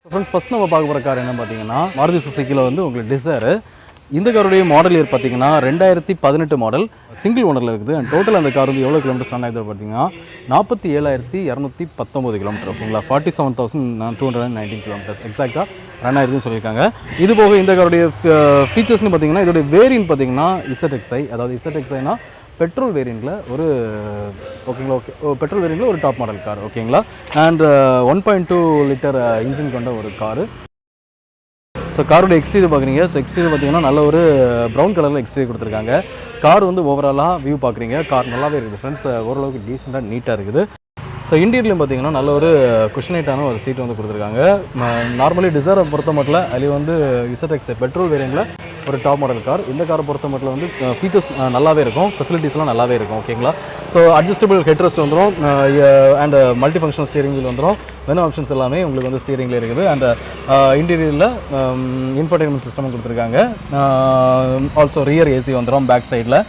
Friends first நம்ம பார்க்க போகிற கார் என்ன பார்த்தீங்கன்னா மாருதி சுசுக்கியில் வந்து உங்களுக்கு டிசைர். இந்த காருடைய மாடல் இயர் பார்த்தீங்கன்னா 2018 மாடல், சிங்கிள் ஓனரில் இருக்குது. அண்ட் டோட்டல் அந்த கார் வந்து எவ்வளோ கிலோமீட்டர்ஸ் ரன் ஆகுது பார்த்தீங்கன்னா 47,219 கிலோமீட்டர். ஓகேங்களா, 47,219 கிலோமீட்டர்ஸ் எக்ஸாக்டாக ரன் ஆயிருக்குன்னு சொல்லியிருக்காங்க. இது போக இந்த காருடைய ஃபீச்சர்ஸ்னு பார்த்தீங்கன்னா இதோடைய வேரியன்ட் பார்த்தீங்கன்னா ZXi, அதாவது ZXiனா பெட்ரோல் வேரியண்ட்டில் ஒரு ஓகேங்களா பெட்ரோல் வேரியண்ட்டில் ஒரு டாப் மாடல் கார். ஓகேங்களா, அண்ட் 1.2 லிட்டர் இன்ஜின் கொண்ட ஒரு காரு. ஸோ காரோட எக்ஸ்டீரியர் பார்க்குறீங்க. ஸோ எக்ஸ்டீரியர் பார்த்தீங்கன்னா நல்ல ஒரு ப்ரௌன் கலரில் எக்ஸ்டீரியர் கொடுத்துருக்காங்க. கார் வந்து ஓவராலாக வியூ பார்க்குறீங்க, கார் நல்லாவே இருக்குது ஃப்ரெண்ட்ஸ், ஓரளவுக்கு டீசெண்டாக நீட்டாக இருக்குது. ஸோ இன்டீரியர்லையும் பார்த்தீங்கன்னா நல்ல ஒரு குஷனைட்டான ஒரு சீட் வந்து கொடுத்துருக்காங்க. நார்மலி டிசைரை பொறுத்த மட்டும் அதில் வந்து ZXi பெட்ரோல் வேரியண்ட்டில் ஒரு டாப் மாடல் கார். இந்த காரை பொறுத்த மட்டும் வந்து ஃபீச்சர்ஸ் நல்லாவே இருக்கும், ஃபெசிலிட்டிஸ்லாம் நல்லாவே இருக்கும். ஓகேங்களா, ஸோ அட்ஜஸ்டபிள் ஹெட்ரெஸ்ட் வந்துடும், and multi functional steering wheel வந்துடும். மெனு ஆப்ஷன்ஸ் எல்லாமே உங்களுக்கு வந்து ஸ்டீரிங்கில் இருக்குது. அண்ட் இன்டீரியரில் இன்ஃபர்டைன்மெண்ட் சிஸ்டமும் கொடுத்துருக்காங்க. ஆல்சோ ரியர் ஏசி வந்துடும். பேக் சைடில்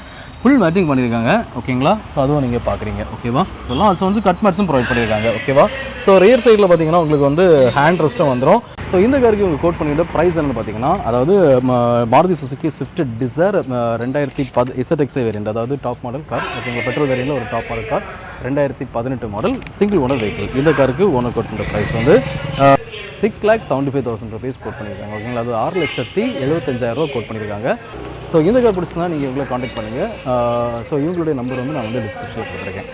ஃபுல் மேட்டிங் பண்ணியிருக்காங்க. ஓகேங்களா, ஸோ அதுவும் நீங்கள் பார்க்குறீங்க. ஓகேவா, இதெல்லாம் ஆல்சோ வந்து கட் மேட்ஸும் ப்ரொவைட் பண்ணியிருக்காங்க. ஓகேவா, ஸோ ரியர் சைடில் பார்த்தீங்கன்னா உங்களுக்கு வந்து ஹேண்ட் ரெஸ்ட்டும் வந்துடும். ஸோ இந்த காருக்கு இவங்க கோட் பண்ணிட்டு ப்ரைஸ் என்னன்னு பார்த்தீங்கன்னா, அதாவது Maruti Suzuki Swift desire 2010 ZXi variant, அதாவது டாப் மாடல் கார். ஓகேங்களா, பெட்ரோல் வேரியண்ட்டில் ஒரு top model car, 2018 model, single owner vehicle. இந்த காருக்கு ஓனர் கோட் பண்ணுற ப்ரைஸ் வந்து 6,75,000 ருபீஸ் கோட் பண்ணியிருக்காங்க. ஓகேங்களா, அது 6,75,000 கோட் பண்ணியிருக்காங்க. ஸோ இந்த கார் பிடிச்சுன்னா நீங்கள் இவங்களை காண்டாக்ட் பண்ணுங்கள். ஸோ இவங்களுடைய நம்பர் வந்து நான் வந்து டிஸ்கிரிப்ஷனில் கொடுத்துருக்கேன்.